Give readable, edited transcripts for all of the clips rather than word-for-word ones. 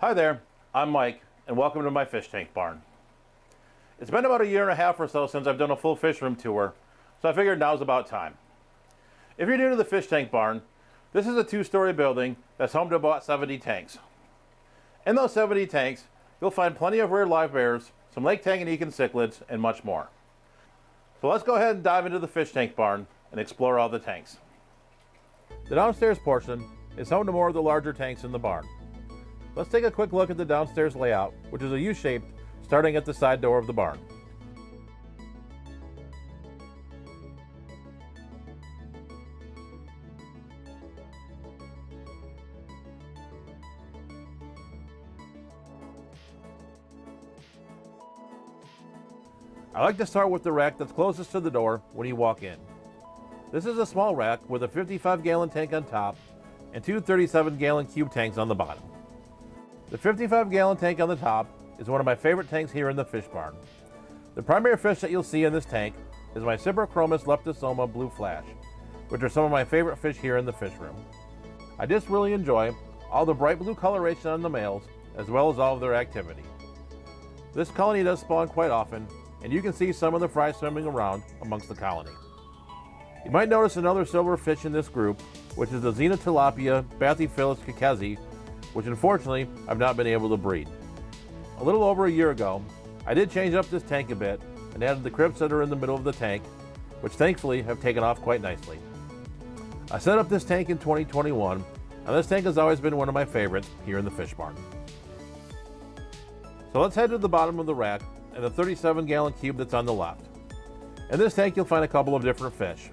Hi there, I'm Mike, and welcome to my fish tank barn. It's been about a year and a half or so since I've done a full fish room tour, so I figured now's about time. If you're new to the fish tank barn, this is a two-story building that's home to about 70 tanks. In those 70 tanks, you'll find plenty of rare livebearers, some Lake Tanganyikan cichlids, and much more. So let's go ahead and dive into the fish tank barn and explore all the tanks. The downstairs portion is home to more of the larger tanks in the barn. Let's take a quick look at the downstairs layout, which is a U-shaped starting at the side door of the barn. I like to start with the rack that's closest to the door when you walk in. This is a small rack with a 55-gallon tank on top and two 37-gallon cube tanks on the bottom. The 55-gallon tank on the top is one of my favorite tanks here in the fish barn. The primary fish that you'll see in this tank is my Cyprochromis leptosoma blue flash, which are some of my favorite fish here in the fish room. I just really enjoy all the bright blue coloration on the males as well as all of their activity. This colony does spawn quite often, and you can see some of the fry swimming around amongst the colony. You might notice another silver fish in this group, which is the Xenotilapia bathyphyllus kekezi, which unfortunately I've not been able to breed. A little over a year ago, I did change up this tank a bit and added the crypts that are in the middle of the tank, which thankfully have taken off quite nicely. I set up this tank in 2021, and this tank has always been one of my favorites here in the fish barn. So let's head to the bottom of the rack and the 37-gallon cube that's on the left. In this tank you'll find a couple of different fish.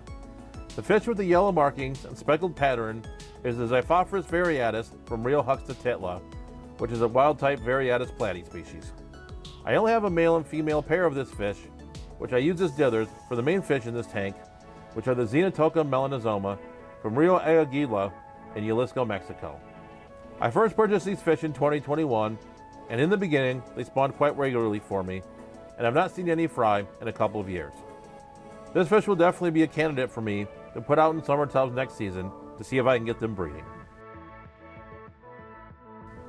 The fish with the yellow markings and speckled pattern is the Xiphophorus variatus from Rio Huxtititla, which is a wild-type Variatus platy species. I only have a male and female pair of this fish, which I use as dithers for the main fish in this tank, which are the Xenotoca melanosoma from Rio Aguila in Jalisco, Mexico. I first purchased these fish in 2021, and in the beginning they spawned quite regularly for me, and I've not seen any fry in a couple of years. This fish will definitely be a candidate for me to put out in summer tubs next season to see if I can get them breeding.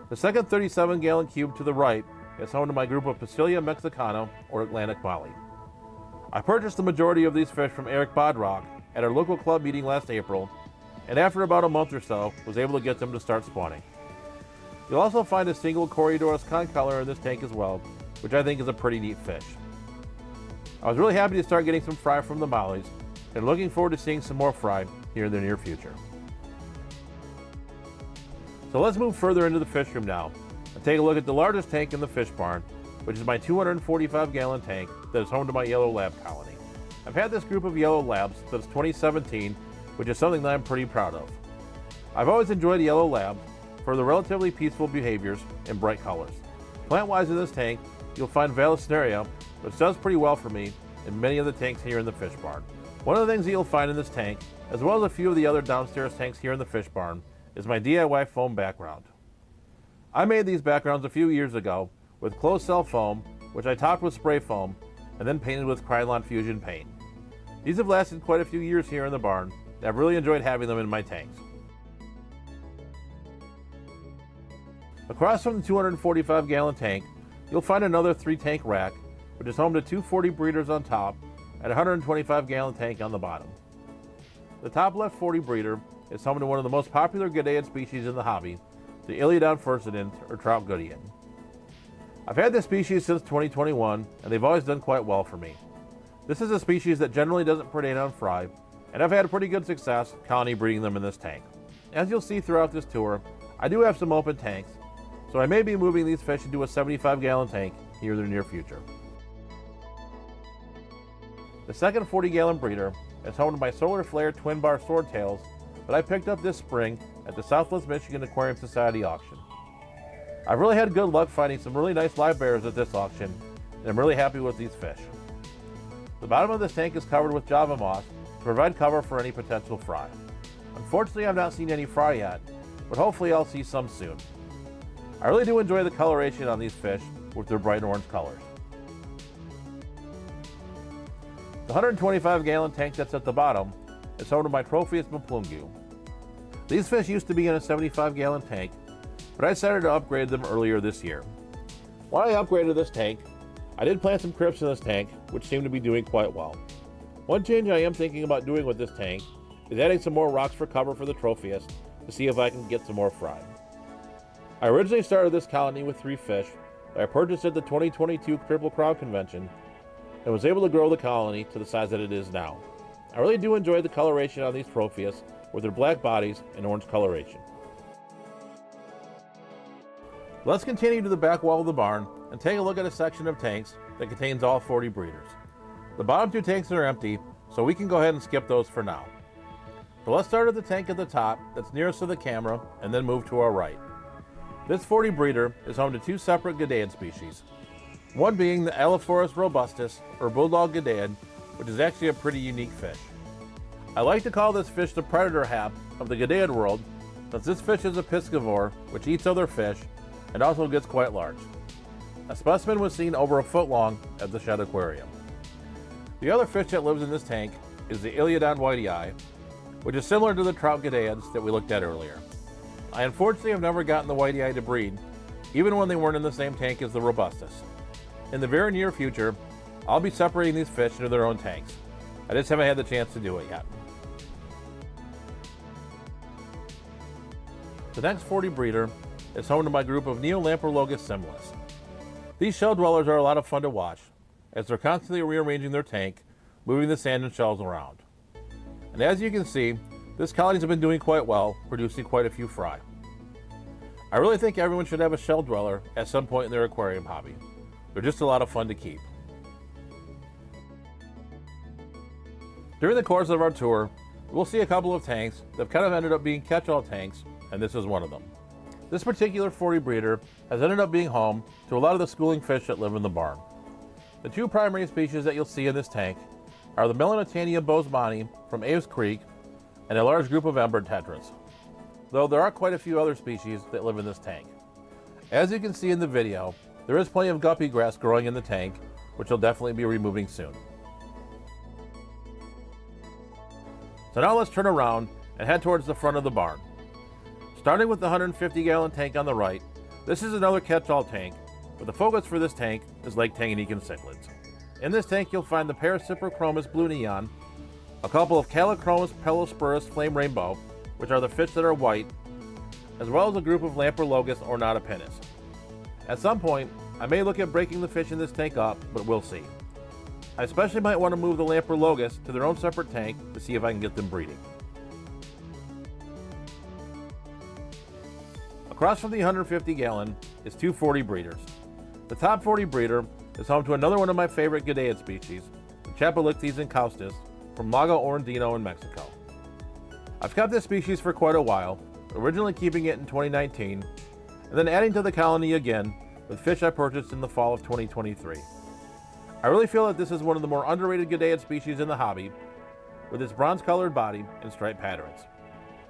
The second 37-gallon cube to the right is home to my group of Pasilia mexicana or Atlantic molly. I purchased the majority of these fish from Eric Bodrock at our local club meeting last April, and after about a month or so was able to get them to start spawning. You'll also find a single Coriodoros concolor in this tank as well, which I think is a pretty neat fish. I was really happy to start getting some fry from the mollies, and looking forward to seeing some more fry here in the near future. So let's move further into the fish room now and take a look at the largest tank in the fish barn, which is my 245-gallon tank that is home to my yellow lab colony. I've had this group of yellow labs since 2017, which is something that I'm pretty proud of. I've always enjoyed yellow labs for their relatively peaceful behaviors and bright colors. Plant-wise in this tank, you'll find Vallisneria, which does pretty well for me in many of the tanks here in the fish barn. One of the things that you'll find in this tank, as well as a few of the other downstairs tanks here in the fish barn, is my DIY foam background. I made these backgrounds a few years ago with closed cell foam, which I topped with spray foam and then painted with Krylon Fusion paint. These have lasted quite a few years here in the barn, and I've really enjoyed having them in my tanks. Across from the 245-gallon tank, you'll find another 3-tank rack, which is home to two 40 breeders on top and a 125-gallon tank on the bottom. The top left 40 breeder is home to one of the most popular Gadaeid species in the hobby, the Iliodon furcidens, or trout goodeian. I've had this species since 2021, and they've always done quite well for me. This is a species that generally doesn't predate on fry, and I've had pretty good success colony breeding them in this tank. As you'll see throughout this tour, I do have some open tanks, so I may be moving these fish into a 75-gallon tank here in the near future. The second 40-gallon breeder is home to my solar flare twin bar swordtails that I picked up this spring at the Southwest Michigan Aquarium Society auction. I've really had good luck finding some really nice live bearers at this auction, and I'm really happy with these fish. The bottom of this tank is covered with Java moss to provide cover for any potential fry. Unfortunately, I've not seen any fry yet, but hopefully I'll see some soon. I really do enjoy the coloration on these fish with their bright orange colors. The 125-gallon tank that's at the bottom is home to my Tropheus maplungu. These fish used to be in a 75-gallon tank, but I decided to upgrade them earlier this year. When I upgraded this tank, I did plant some crypts in this tank, which seem to be doing quite well. One change I am thinking about doing with this tank is adding some more rocks for cover for the trophiest to see if I can get some more fry. I originally started this colony with 3 fish that I purchased at the 2022 Triple Crown Convention and was able to grow the colony to the size that it is now. I really do enjoy the coloration on these trophies with their black bodies and orange coloration. Let's continue to the back wall of the barn and take a look at a section of tanks that contains all 40 breeders. The bottom 2 tanks are empty, so we can go ahead and skip those for now. So let's start at the tank at the top that's nearest to the camera and then move to our right. This 40 breeder is home to 2 separate Gadaean species, one being the Elaphorus robustus, or bulldog Gadaean, which is actually a pretty unique fish. I like to call this fish the predator hab of the Gadaean world, since this fish is a piscivore, which eats other fish and also gets quite large. A specimen was seen over a foot long at the Shed Aquarium. The other fish that lives in this tank is the Iliodon whitei, which is similar to the trout Gadaeans that we looked at earlier. I unfortunately have never gotten the whitei to breed, even when they weren't in the same tank as the robustus. In the very near future, I'll be separating these fish into their own tanks. I just haven't had the chance to do it yet. The next 40 breeder is home to my group of Neolamprologus similis. These shell dwellers are a lot of fun to watch, as they're constantly rearranging their tank, moving the sand and shells around. And as you can see, this colony's been doing quite well, producing quite a few fry. I really think everyone should have a shell dweller at some point in their aquarium hobby. They're just a lot of fun to keep. During the course of our tour, we'll see a couple of tanks that kind of ended up being catch-all tanks, and this is one of them. This particular 40 breeder has ended up being home to a lot of the schooling fish that live in the barn. The 2 primary species that you'll see in this tank are the Melanotania bosemani from Aves Creek and a large group of ember tetras, though there are quite a few other species that live in this tank. As you can see in the video, there is plenty of guppy grass growing in the tank, which I'll definitely be removing soon. So now let's turn around and head towards the front of the barn. Starting with the 150-gallon tank on the right, this is another catch-all tank, but the focus for this tank is Lake Tanganyikan Cichlids. In this tank you'll find the Paracyprochromis blue neon, a couple of Callichromis pelospurus flame rainbow, which are the fish that are white, as well as a group of Lamprologus ornatopinnis. At some point, I may look at breaking the fish in this tank up, but we'll see. I especially might want to move the Lamprologus to their own separate tank to see if I can get them breeding. Across from the 150-gallon is 2 40 breeders. The top 40 breeder is home to another one of my favorite Gadaean species, the Chapelixtes incaustus from Lago Orandino in Mexico. I've kept this species for quite a while, originally keeping it in 2019, and then adding to the colony again with fish I purchased in the fall of 2023. I really feel that this is one of the more underrated Gadaean species in the hobby, with its bronze-colored body and striped patterns.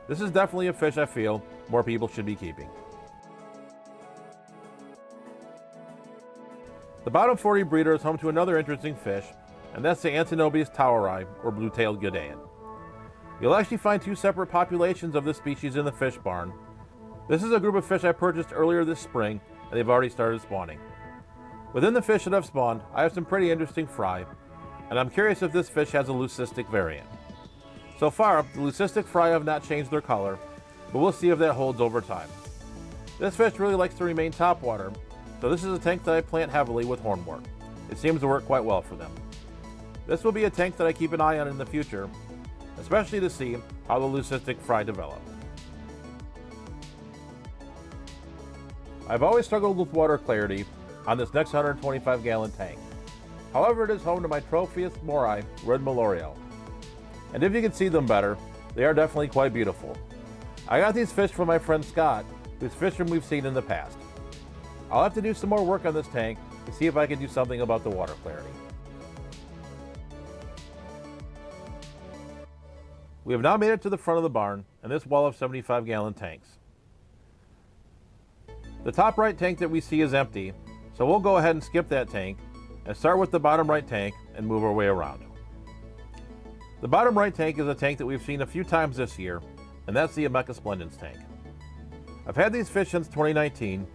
This is definitely a fish I feel more people should be keeping. The bottom 40 breeder is home to another interesting fish, and that's the Antinobis toweri, or blue-tailed Gadaean. You'll actually find 2 separate populations of this species in the fish barn. This is a group of fish I purchased earlier this spring, and they've already started spawning. Within the fish that have spawned, I have some pretty interesting fry, and I'm curious if this fish has a leucistic variant. So far, the leucistic fry have not changed their color, but we'll see if that holds over time. This fish really likes to remain topwater, so this is a tank that I plant heavily with hornwort. It seems to work quite well for them. This will be a tank that I keep an eye on in the future, especially to see how the leucistic fry develop. I've always struggled with water clarity on this next 125-gallon tank. However, it is home to my Tropheus mori red Melorio. And if you can see them better, they are definitely quite beautiful. I got these fish from my friend Scott, whose fishermen we've seen in the past. I'll have to do some more work on this tank to see if I can do something about the water clarity. We have now made it to the front of the barn and this wall of 75-gallon tanks. The top right tank that we see is empty, so we'll go ahead and skip that tank and start with the bottom right tank and move our way around. The bottom right tank is a tank that we've seen a few times this year, and that's the Ameca splendens tank. I've had these fish since 2019,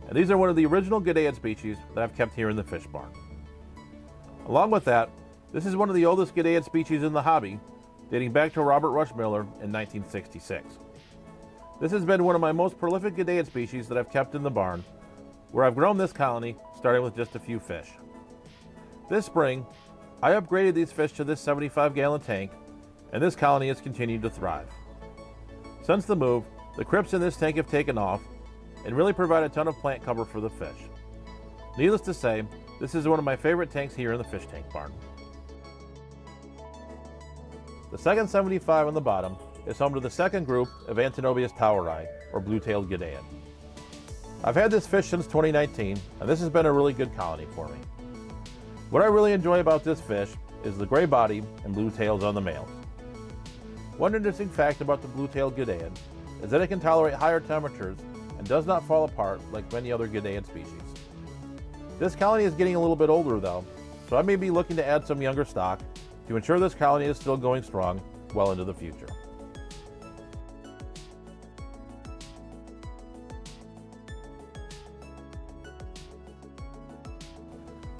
and these are one of the original Gadaeid species that I've kept here in the fish barn. Along with that, this is one of the oldest Gadaeid species in the hobby, dating back to Robert Rush Miller in 1966. This has been one of my most prolific Gadaeid species that I've kept in the barn, where I've grown this colony starting with just a few fish. This spring, I upgraded these fish to this 75-gallon tank, and this colony has continued to thrive. Since the move, the crypts in this tank have taken off and really provide a ton of plant cover for the fish. Needless to say, this is one of my favorite tanks here in the fish tank barn. The second 75 on the bottom is home to the second group of Antinobius toweri, or blue-tailed Gadaeid. I've had this fish since 2019, and this has been a really good colony for me. What I really enjoy about this fish is the gray body and blue tails on the males. One interesting fact about the blue-tailed Gadaeid is that it can tolerate higher temperatures and does not fall apart like many other Gadaeid species. This colony is getting a little bit older though, so I may be looking to add some younger stock to ensure this colony is still going strong well into the future.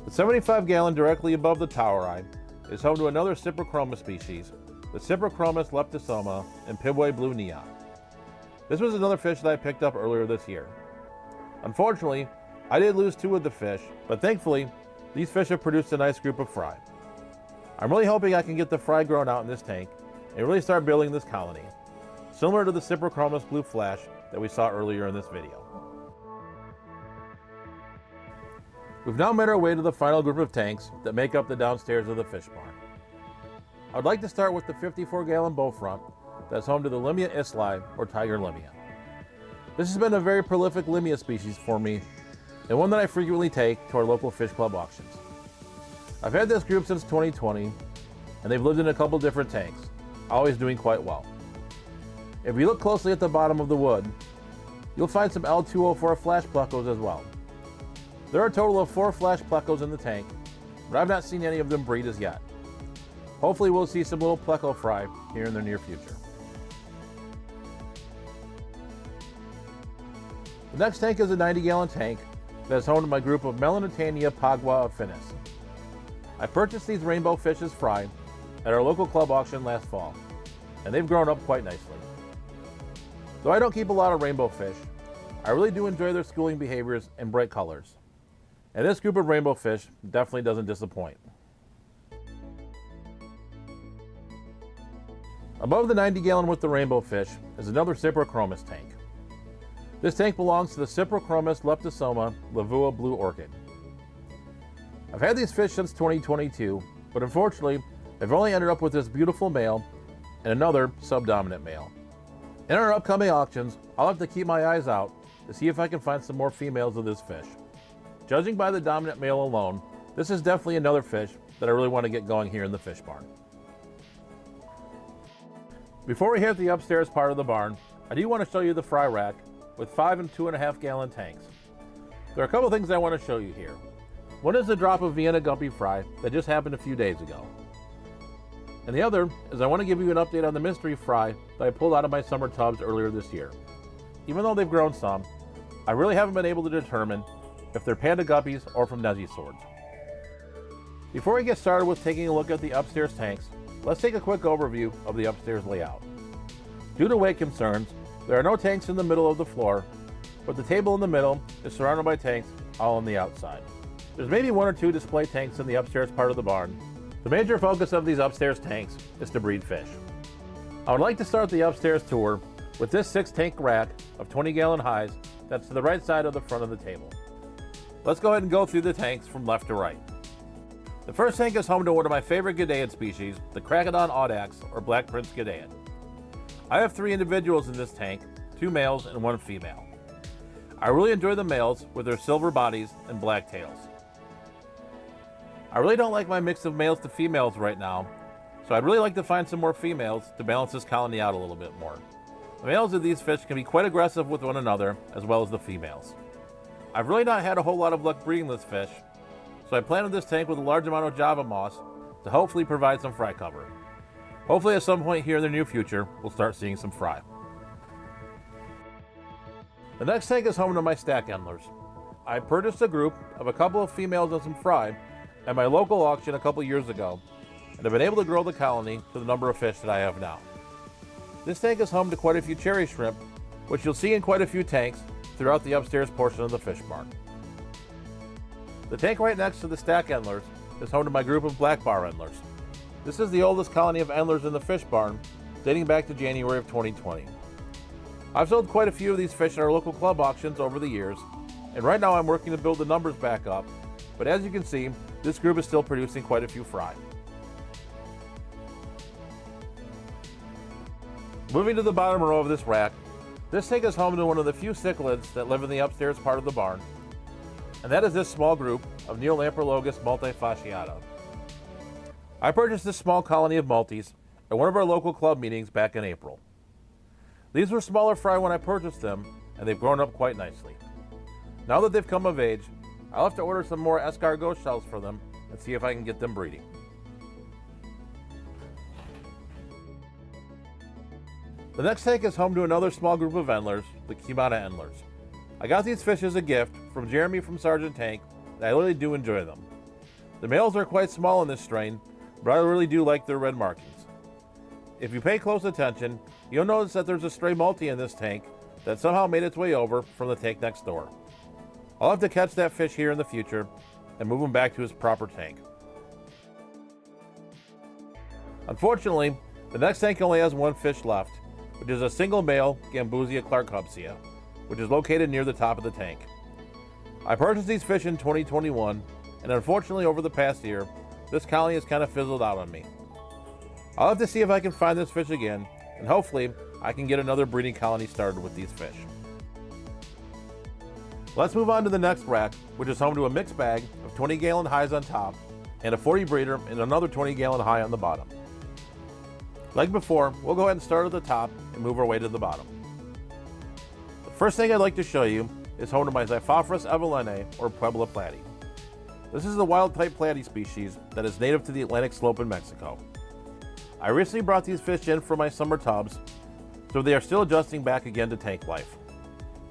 The 75-gallon directly above the toweri is home to another Cyprochroma species, the Cyprochroma leptosoma and Pibway blue neon. This was another fish that I picked up earlier this year. Unfortunately, I did lose 2 of the fish, but thankfully, these fish have produced a nice group of fry. I'm really hoping I can get the fry grown out in this tank and really start building this colony, similar to the Cyprochromis blue flash that we saw earlier in this video. We've now made our way to the final group of tanks that make up the downstairs of the fish barn. I'd like to start with the 54-gallon bowfront that's home to the Limia islay, or tiger limia. This has been a very prolific limia species for me, and one that I frequently take to our local fish club auctions. I've had this group since 2020, and they've lived in a couple different tanks, always doing quite well. If you look closely at the bottom of the wood, you'll find some L204 flash plecos as well. There are a total of 4 flash plecos in the tank, but I've not seen any of them breed as yet. Hopefully we'll see some little pleco fry here in the near future. The next tank is a 90-gallon tank that is home to my group of Melanotania pagua affinis. I purchased these rainbow fish as fry at our local club auction last fall, and they've grown up quite nicely. Though I don't keep a lot of rainbow fish, I really do enjoy their schooling behaviors and bright colors. And this group of rainbow fish definitely doesn't disappoint. Above the 90-gallon with the rainbow fish is another Cyprochromis tank. This tank belongs to the Cyprochromis leptosoma lavua blue orchid. I've had these fish since 2022, but unfortunately, I've only ended up with this beautiful male and another subdominant male. In our upcoming auctions, I'll have to keep my eyes out to see if I can find some more females of this fish. Judging by the dominant male alone, this is definitely another fish that I really want to get going here in the fish barn. Before we hit the upstairs part of the barn, I do want to show you the fry rack with 5 and 2.5-gallon tanks. There are a couple things I want to show you here. One is the drop of Vienna guppy fry that just happened a few days ago. And the other is I want to give you an update on the mystery fry that I pulled out of my summer tubs earlier this year. Even though they've grown some, I really haven't been able to determine if they're panda guppies or from Neji swords. Before we get started with taking a look at the upstairs tanks, let's take a quick overview of the upstairs layout. Due to weight concerns, there are no tanks in the middle of the floor, but the table in the middle is surrounded by tanks all on the outside. There's maybe 1 or 2 display tanks in the upstairs part of the barn. The major focus of these upstairs tanks is to breed fish. I would like to start the upstairs tour with this 6-tank rack of 20-gallon highs that's to the right side of the front of the table. Let's go ahead and go through the tanks from left to right. The first tank is home to one of my favorite Gadaeid species, the Cracodon audax, or Black Prince Gadaeid. I have 3 individuals in this tank, 2 males and 1 female. I really enjoy the males with their silver bodies and black tails. I really don't like my mix of males to females right now, so I'd really like to find some more females to balance this colony out a little bit more. The males of these fish can be quite aggressive with one another, as well as the females. I've really not had a whole lot of luck breeding this fish, so I planted this tank with a large amount of Java moss to hopefully provide some fry cover. Hopefully at some point here in the near future, we'll start seeing some fry. The next tank is home to my stack endlers. I purchased a group of a couple of females and some fry at my local auction a couple years ago, and have been able to grow the colony to the number of fish that I have now. This tank is home to quite a few cherry shrimp, which you'll see in quite a few tanks throughout the upstairs portion of the fish barn. The tank right next to the stack endlers is home to my group of black bar endlers. This is the oldest colony of endlers in the fish barn, dating back to January of 2020. I've sold quite a few of these fish at our local club auctions over the years, and right now I'm working to build the numbers back up, but as you can see, this group is still producing quite a few fry. Moving to the bottom row of this rack, this tank is home to one of the few cichlids that live in the upstairs part of the barn, and that is this small group of Neolamprologus multifasciata. I purchased this small colony of multis at one of our local club meetings back in April. These were smaller fry when I purchased them, and they've grown up quite nicely. Now that they've come of age, I'll have to order some more escargot shells for them and see if I can get them breeding. The next tank is home to another small group of endlers, the Cumata endlers. I got these fish as a gift from Jeremy from Sergeant Tank, and I really do enjoy them. The males are quite small in this strain, but I really do like their red markings. If you pay close attention, you'll notice that there's a stray multi in this tank that somehow made its way over from the tank next door. I'll have to catch that fish here in the future and move him back to his proper tank. Unfortunately, the next tank only has one fish left, which is a single male Gambusia clarkhubbsia, which is located near the top of the tank. I purchased these fish in 2021, and unfortunately over the past year, this colony has kind of fizzled out on me. I'll have to see if I can find this fish again, and hopefully I can get another breeding colony started with these fish. Let's move on to the next rack, which is home to a mixed bag of 20-gallon highs on top and a 40 breeder and another 20-gallon high on the bottom. Like before, we'll go ahead and start at the top and move our way to the bottom. The first thing I'd like to show you is home to my Xiphophorus evelene, or Puebla platy. This is the wild-type platy species that is native to the Atlantic slope in Mexico. I recently brought these fish in from my summer tubs, so they are still adjusting back again to tank life.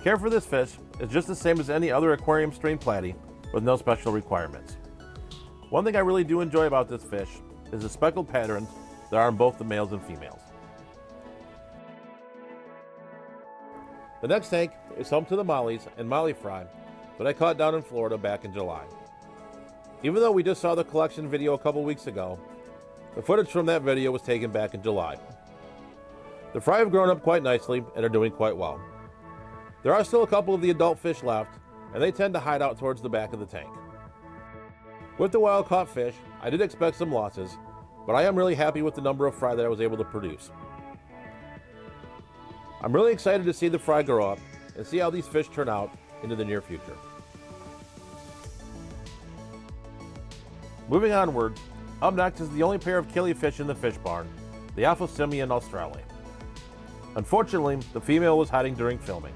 Care for this fish is just the same as any other aquarium strain platy, with no special requirements. One thing I really do enjoy about this fish is the speckled patterns that are on both the males and females. The next tank is home to the mollies and molly fry that I caught down in Florida back in July. Even though we just saw the collection video a couple weeks ago, the footage from that video was taken back in July. The fry have grown up quite nicely and are doing quite well. There are still a couple of the adult fish left, and they tend to hide out towards the back of the tank. With the wild caught fish, I did expect some losses, but I am really happy with the number of fry that I was able to produce. I'm really excited to see the fry grow up and see how these fish turn out into the near future. Moving onward, up next is the only pair of killifish in the fish barn, the Aphosimian australe. Unfortunately, the female was hiding during filming.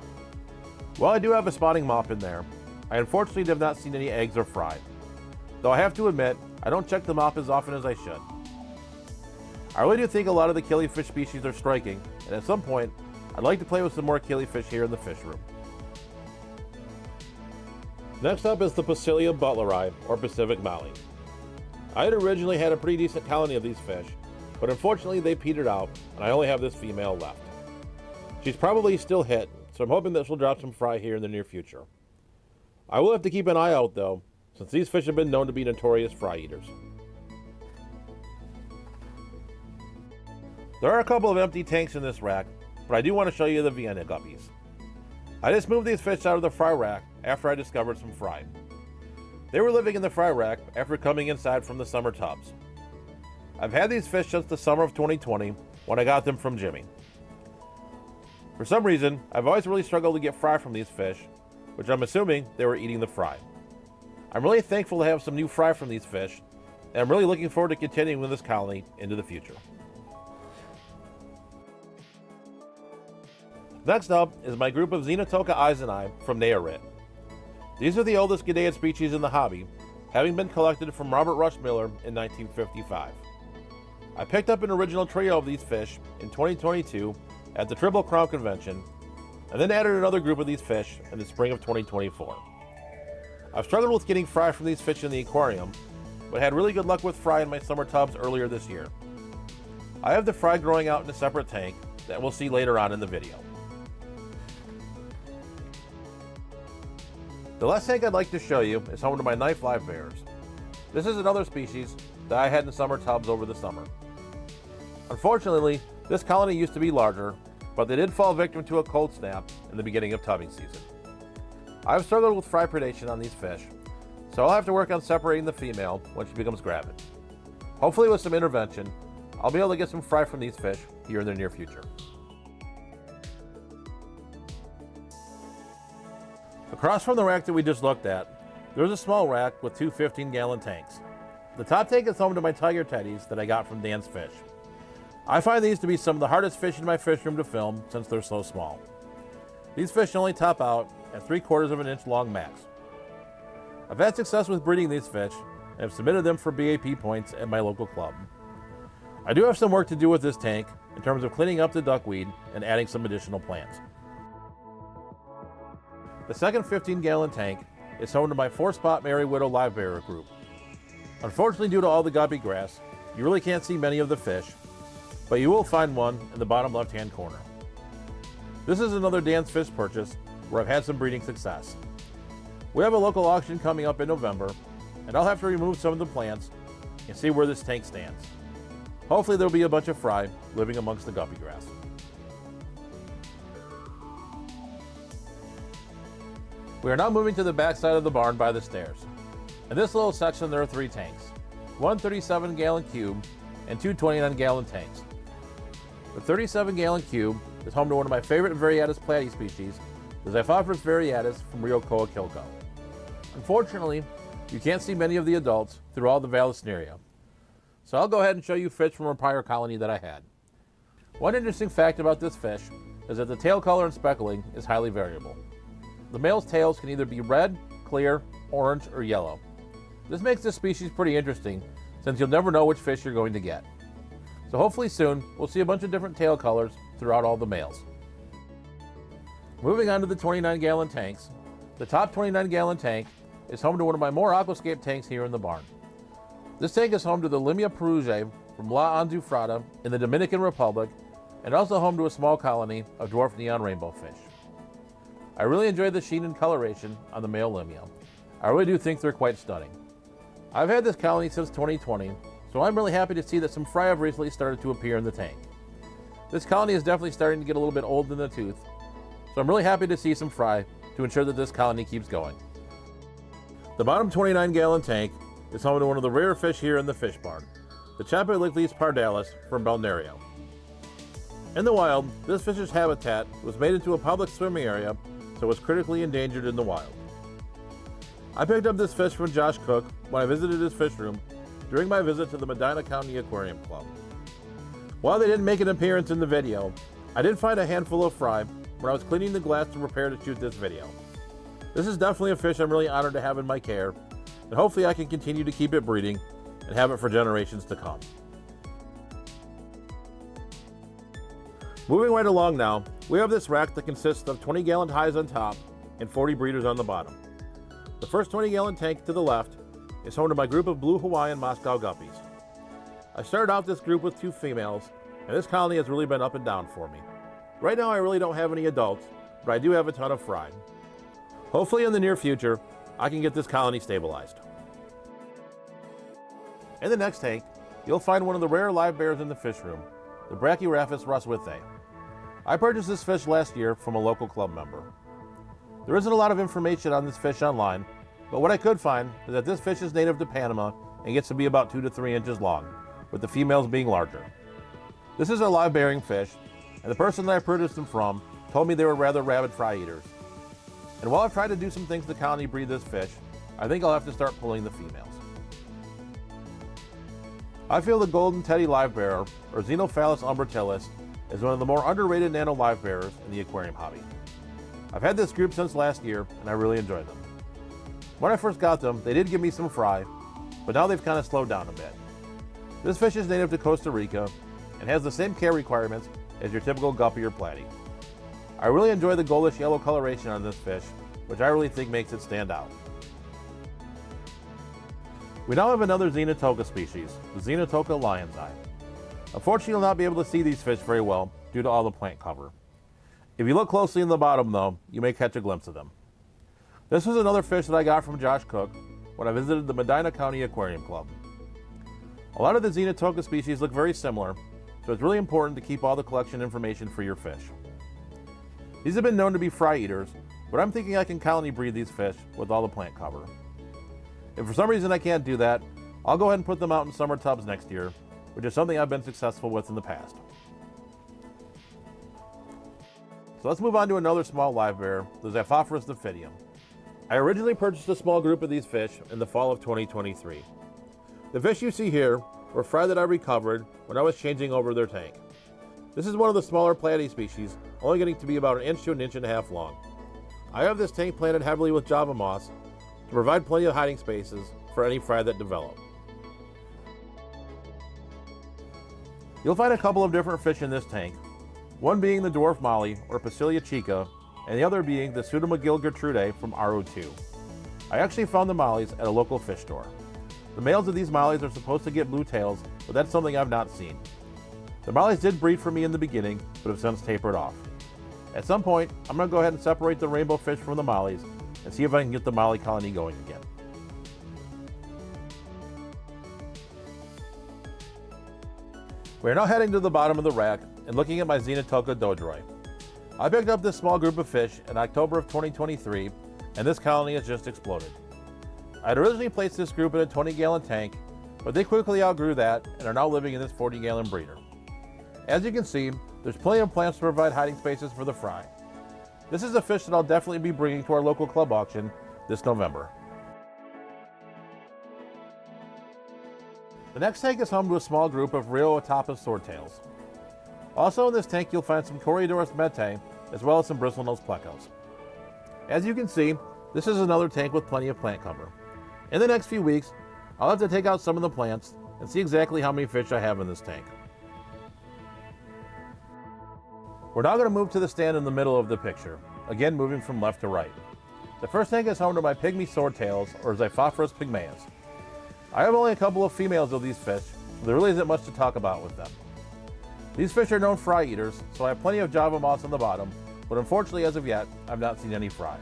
While I do have a spotting mop in there, I unfortunately have not seen any eggs or fry. Though I have to admit, I don't check the mop as often as I should. I really do think a lot of the killifish species are striking, and at some point, I'd like to play with some more killifish here in the fish room. Next up is the Posilia butleri, or Pacific molly. I had originally had a pretty decent colony of these fish, but unfortunately they petered out, and I only have this female left. She's probably still hit, so I'm hoping that she'll drop some fry here in the near future. I will have to keep an eye out though, since these fish have been known to be notorious fry eaters. There are a couple of empty tanks in this rack, but I do want to show you the Vienna guppies. I just moved these fish out of the fry rack after I discovered some fry. They were living in the fry rack after coming inside from the summer tubs. I've had these fish since the summer of 2020 when I got them from Jimmy. For some reason, I've always really struggled to get fry from these fish, which I'm assuming they were eating the fry. I'm really thankful to have some new fry from these fish, and I'm really looking forward to continuing with this colony into the future. Next up is my group of Xenotoca eiseni from Nayarit. These are the oldest Gadaid species in the hobby, having been collected from Robert Rush Miller in 1955. I picked up an original trio of these fish in 2022 at the Triple Crown Convention, and then added another group of these fish in the spring of 2024. I've struggled with getting fry from these fish in the aquarium, but had really good luck with fry in my summer tubs earlier this year. I have the fry growing out in a separate tank that we'll see later on in the video. The last tank I'd like to show you is home to my knife livebearers. This is another species that I had in summer tubs over the summer. Unfortunately, this colony used to be larger, but they did fall victim to a cold snap in the beginning of tubbing season. I've struggled with fry predation on these fish, so I'll have to work on separating the female when she becomes gravid. Hopefully with some intervention, I'll be able to get some fry from these fish here in the near future. Across from the rack that we just looked at, there's a small rack with two 15-gallon tanks. The top tank is home to my tiger teddies that I got from Dan's Fish. I find these to be some of the hardest fish in my fish room to film since they're so small. These fish only top out at 3/4 of an inch long max. I've had success with breeding these fish and have submitted them for BAP points at my local club. I do have some work to do with this tank in terms of cleaning up the duckweed and adding some additional plants. The second 15-gallon tank is home to my 4-spot Merry Widow livebearer group. Unfortunately, due to all the guppy grass, you really can't see many of the fish, but you will find one in the bottom left-hand corner. This is another Dan's Fish purchase where I've had some breeding success. We have a local auction coming up in November, and I'll have to remove some of the plants and see where this tank stands. Hopefully there'll be a bunch of fry living amongst the guppy grass. We are now moving to the back side of the barn by the stairs. In this little section there are 3 tanks, one 37-gallon cube and two 29-gallon tanks. The 37-gallon cube is home to one of my favorite Variatus platy species, the Xiphophorus variatus from Rio Coaquilco. Unfortunately, you can't see many of the adults through all the Vallisneria, so I'll go ahead and show you fish from a prior colony that I had. One interesting fact about this fish is that the tail color and speckling is highly variable. The male's tails can either be red, clear, orange, or yellow. This makes this species pretty interesting since you'll never know which fish you're going to get. So hopefully soon, we'll see a bunch of different tail colors throughout all the males. Moving on to the 29-gallon tanks, the top 29-gallon tank is home to one of my more aquascape tanks here in the barn. This tank is home to the Limia perusae from La Anzufrada in the Dominican Republic, and also home to a small colony of dwarf neon rainbow fish. I really enjoy the sheen and coloration on the male Limia. I really do think they're quite stunning. I've had this colony since 2020, so I'm really happy to see that some fry have recently started to appear in the tank. This colony is definitely starting to get a little bit old in the tooth, so I'm really happy to see some fry to ensure that this colony keeps going. The bottom 29-gallon tank is home to one of the rare fish here in the fish barn, the Chapalicles pardalis from Balneario. In the wild, this fish's habitat was made into a public swimming area, so it was critically endangered in the wild. I picked up this fish from Josh Cook when I visited his fish room during my visit to the Medina County Aquarium Club. While they didn't make an appearance in the video, I did find a handful of fry when I was cleaning the glass to prepare to shoot this video. This is definitely a fish I'm really honored to have in my care, and hopefully I can continue to keep it breeding and have it for generations to come. Moving right along now, we have this rack that consists of 20-gallon highs on top and 40 breeders on the bottom. The first 20-gallon tank to the left is home to my group of blue Hawaiian Moscow guppies. I started out this group with 2 females, and this colony has really been up and down for me. Right now I really don't have any adults, but I do have a ton of fry. Hopefully in the near future, I can get this colony stabilized. In the next tank, you'll find one of the rare live bears in the fish room, the Brachyraphis roswithae. I purchased this fish last year from a local club member. There isn't a lot of information on this fish online, but what I could find is that this fish is native to Panama and gets to be about 2 to 3 inches long, with the females being larger. This is a live bearing fish, and the person that I purchased them from told me they were rather rabid fry eaters. And while I've tried to do some things to colony breed this fish, I think I'll have to start pulling the females. I feel the golden teddy livebearer, or Xenophallus umbratilis, is one of the more underrated nano livebearers in the aquarium hobby. I've had this group since last year, and I really enjoy them. When I first got them, they did give me some fry, but now they've kind of slowed down a bit. This fish is native to Costa Rica and has the same care requirements as your typical guppy or platy. I really enjoy the goldish yellow coloration on this fish, which I really think makes it stand out. We now have another Xenotoka species, the Xenotoka lion's eye. Unfortunately, you'll not be able to see these fish very well due to all the plant cover. If you look closely in the bottom though, you may catch a glimpse of them. This was another fish that I got from Josh Cook when I visited the Medina County Aquarium Club. A lot of the Xenotoka species look very similar, so it's really important to keep all the collection information for your fish. These have been known to be fry eaters, but I'm thinking I can colony breed these fish with all the plant cover. If for some reason I can't do that, I'll go ahead and put them out in summer tubs next year, which is something I've been successful with in the past. So let's move on to another small live bearer, the Xiphophorus diffidium. I originally purchased a small group of these fish in the fall of 2023. The fish you see here were fry that I recovered when I was changing over their tank. This is one of the smaller platy species, only getting to be about 1 inch to 1.5 inches long. I have this tank planted heavily with Java moss to provide plenty of hiding spaces for any fry that develop. You'll find a couple of different fish in this tank, one being the dwarf molly or Pasilia chica, and the other being the Pseudomagil gertrude from RO2. I actually found the mollies at a local fish store. The males of these mollies are supposed to get blue tails, but that's something I've not seen. The mollies did breed for me in the beginning, but have since tapered off. At some point, I'm going to go ahead and separate the rainbow fish from the mollies and see if I can get the molly colony going again. We are now heading to the bottom of the rack and looking at my Xenotoka dodroi. I picked up this small group of fish in October of 2023, and this colony has just exploded. I had originally placed this group in a 20-gallon tank, but they quickly outgrew that and are now living in this 40-gallon breeder. As you can see, there's plenty of plants to provide hiding spaces for the fry. This is a fish that I'll definitely be bringing to our local club auction this November. The next tank is home to a small group of Rio Otapa swordtails. Also in this tank you'll find some Corydoras metae as well as some bristlenose plecos. As you can see, this is another tank with plenty of plant cover. In the next few weeks, I'll have to take out some of the plants and see exactly how many fish I have in this tank. We're now going to move to the stand in the middle of the picture, again moving from left to right. The first tank is home to my pygmy swordtails, or Xiphophorus pygmaeus. I have only a couple of females of these fish, so there really isn't much to talk about with them. These fish are known fry eaters, so I have plenty of Java moss on the bottom, but unfortunately as of yet, I've not seen any fry.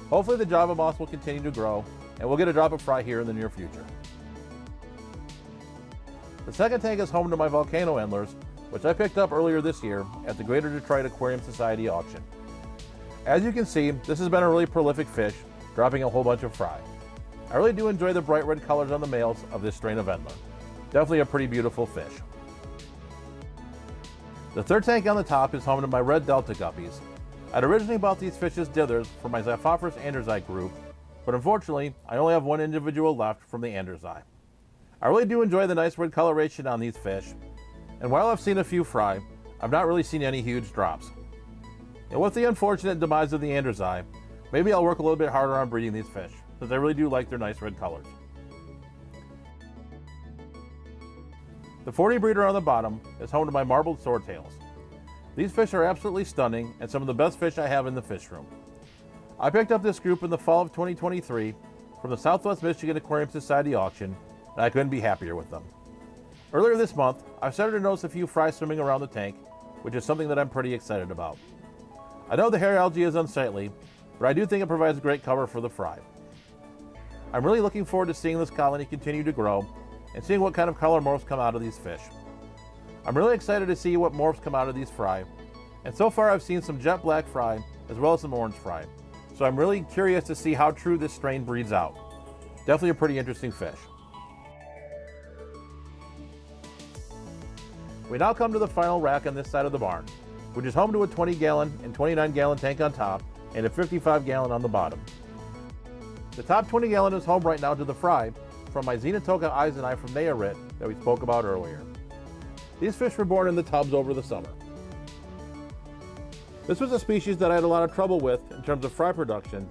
Hopefully the Java moss will continue to grow, and we'll get a drop of fry here in the near future. The second tank is home to my volcano endlers, which I picked up earlier this year at the Greater Detroit Aquarium Society auction. As you can see, this has been a really prolific fish, dropping a whole bunch of fry. I really do enjoy the bright red colors on the males of this strain of endler. Definitely a pretty beautiful fish. The third tank on the top is home to my red delta guppies. I'd originally bought these fish as dithers for my Xiphophorus andersii group, but unfortunately, I only have one individual left from the andersii. I really do enjoy the nice red coloration on these fish, and while I've seen a few fry, I've not really seen any huge drops. And with the unfortunate demise of the andersii, maybe I'll work a little bit harder on breeding these fish, since I really do like their nice red colors. The 40 breeder on the bottom is home to my marbled swordtails. These fish are absolutely stunning and some of the best fish I have in the fish room. I picked up this group in the fall of 2023 from the Southwest Michigan Aquarium Society auction, and I couldn't be happier with them. Earlier this month, I've started to notice a few fry swimming around the tank, which is something that I'm pretty excited about. I know the hair algae is unsightly, but I do think it provides great cover for the fry. I'm really looking forward to seeing this colony continue to grow and seeing what kind of color morphs come out of these fish. I'm really excited to see what morphs come out of these fry, and so far I've seen some jet black fry as well as some orange fry, so I'm really curious to see how true this strain breeds out. Definitely a pretty interesting fish. We now come to the final rack on this side of the barn, which is home to a 20-gallon and 29-gallon tank on top and a 55-gallon on the bottom. The top 20-gallon is home right now to the fry from my Xenotoka eisenii from Nayarit that we spoke about earlier. These fish were born in the tubs over the summer. This was a species that I had a lot of trouble with in terms of fry production,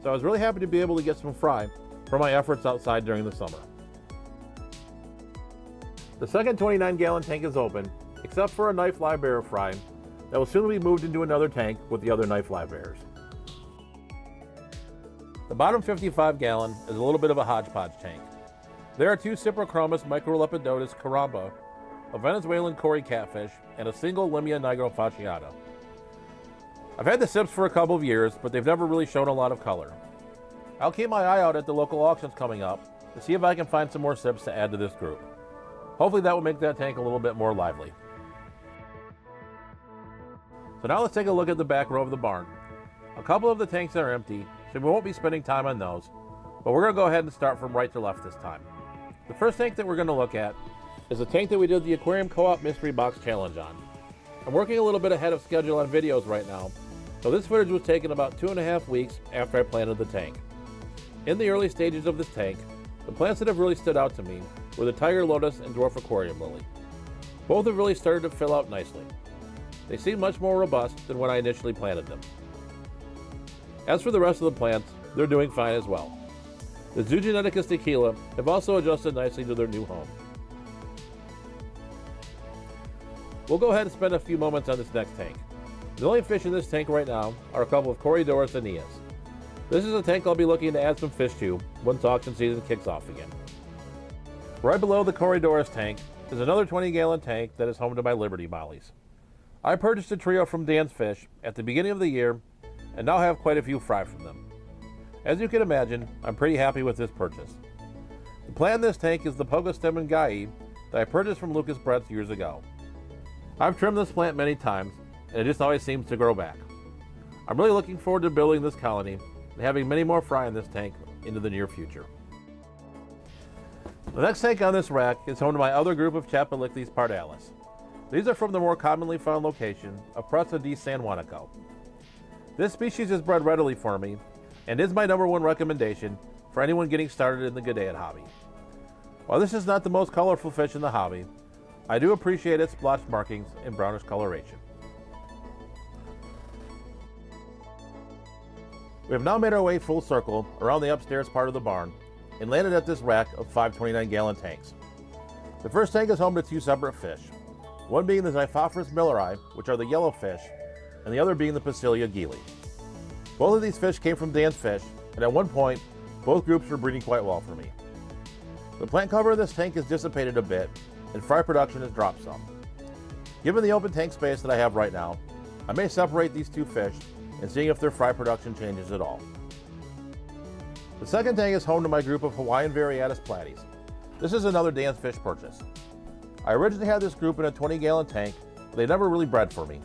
so I was really happy to be able to get some fry from my efforts outside during the summer. The second 29-gallon tank is open, except for a knife live bearer fry, that will soon be moved into another tank with the other knife livebearers. The bottom 55-gallon is a little bit of a hodgepodge tank. There are 2 Cyprochromis microlepidotus caramba, a Venezuelan Cory catfish, and a single Limia nigrofasciata. I've had the Cyps for a couple of years, but they've never really shown a lot of color. I'll keep my eye out at the local auctions coming up to see if I can find some more Cyps to add to this group. Hopefully that will make that tank a little bit more lively. So now let's take a look at the back row of the barn. A couple of the tanks are empty, so we won't be spending time on those, but we're going to go ahead and start from right to left this time. The first tank that we're going to look at is the tank that we did the Aquarium Co-op Mystery Box Challenge on. I'm working a little bit ahead of schedule on videos right now, so this footage was taken about 2.5 weeks after I planted the tank. In the early stages of this tank, the plants that have really stood out to me were the Tiger Lotus and Dwarf Aquarium Lily. Both have really started to fill out nicely. They seem much more robust than when I initially planted them. As for the rest of the plants, they're doing fine as well. The Zoogeneticus tequila have also adjusted nicely to their new home. We'll go ahead and spend a few moments on this next tank. The only fish in this tank right now are a couple of Corydoras aeneas. This is a tank I'll be looking to add some fish to once auction season kicks off again. Right below the Corydoras tank is another 20-gallon tank that is home to my Liberty Mollies. I purchased a trio from Dan's Fish at the beginning of the year and now have quite a few fry from them. As you can imagine, I'm pretty happy with this purchase. The plant in this tank is the Pogostemon Gai that I purchased from Lucas Bretz years ago. I've trimmed this plant many times and it just always seems to grow back. I'm really looking forward to building this colony and having many more fry in this tank into the near future. The next tank on this rack is home to my other group of Chapalicles pardalis. These are from the more commonly found location of Presa di San Juanico. This species is bred readily for me and is my number 1 recommendation for anyone getting started in the Gadaeid hobby. While this is not the most colorful fish in the hobby, I do appreciate its splotched markings and brownish coloration. We have now made our way full circle around the upstairs part of the barn and landed at this rack of 5 29-gallon tanks. The first tank is home to 2 separate fish, one being the Xiphophorus milleri, which are the yellow fish, and the other being the Pasilia gili. Both of these fish came from Dan's Fish, and at one point, both groups were breeding quite well for me. The plant cover of this tank has dissipated a bit, and fry production has dropped some. Given the open tank space that I have right now, I may separate these 2 fish and see if their fry production changes at all. The second tank is home to my group of Hawaiian Variatus platies. This is another Dan's Fish purchase. I originally had this group in a 20-gallon tank, but they never really bred for me.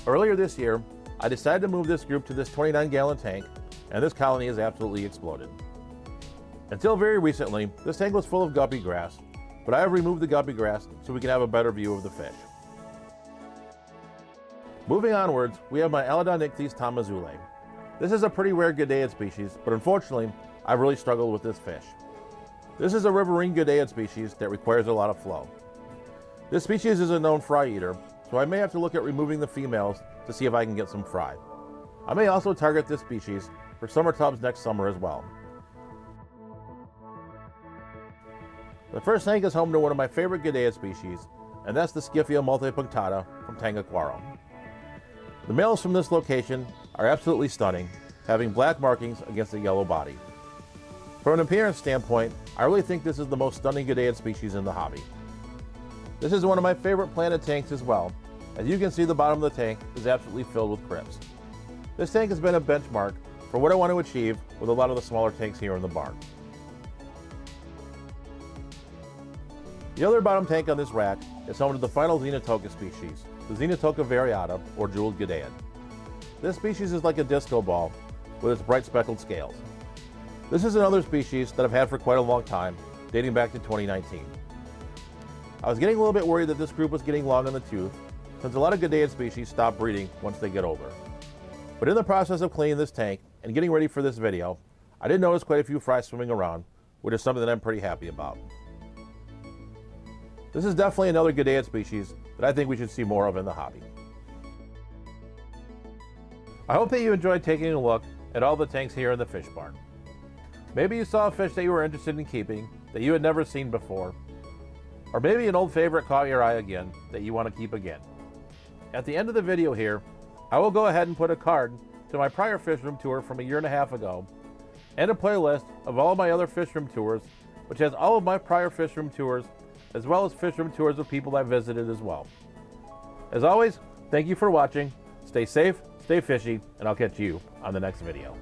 Earlier this year, I decided to move this group to this 29-gallon tank, and this colony has absolutely exploded. Until very recently, this tank was full of guppy grass, but I have removed the guppy grass so we can have a better view of the fish. Moving onwards, we have my Alodonyctes tamazule. This is a pretty rare Gadaeid species, but unfortunately, I've really struggled with this fish. This is a riverine Gadaeid species that requires a lot of flow. This species is a known fry eater, so I may have to look at removing the females to see if I can get some fry. I may also target this species for summer tubs next summer as well. The first tank is home to one of my favorite Gadaeid species, and that's the Scyphia multipunctata from Tangaquaro. The males from this location are absolutely stunning, having black markings against a yellow body. From an appearance standpoint, I really think this is the most stunning Gadaeid species in the hobby. This is one of my favorite planted tanks as well. As you can see, the bottom of the tank is absolutely filled with crypts. This tank has been a benchmark for what I want to achieve with a lot of the smaller tanks here in the barn. The other bottom tank on this rack is home to the final Xenotoca species, the Xenotoca variata, or jeweled Gadaeid. This species is like a disco ball with its bright speckled scales. This is another species that I've had for quite a long time, dating back to 2019. I was getting a little bit worried that this group was getting long in the tooth, since a lot of Gadaeid species stop breeding once they get older. But in the process of cleaning this tank and getting ready for this video, I did notice quite a few fry swimming around, which is something that I'm pretty happy about. This is definitely another Gadaeid species that I think we should see more of in the hobby. I hope that you enjoyed taking a look at all the tanks here in the fish barn. Maybe you saw a fish that you were interested in keeping that you had never seen before, or maybe an old favorite caught your eye again that you want to keep again. At the end of the video here, I will go ahead and put a card to my prior fish room tour from 1.5 years ago, and a playlist of all of my other fish room tours, which has all of my prior fish room tours, as well as fish room tours of people I visited as well. As always, thank you for watching. Stay safe, stay fishy, and I'll catch you on the next video.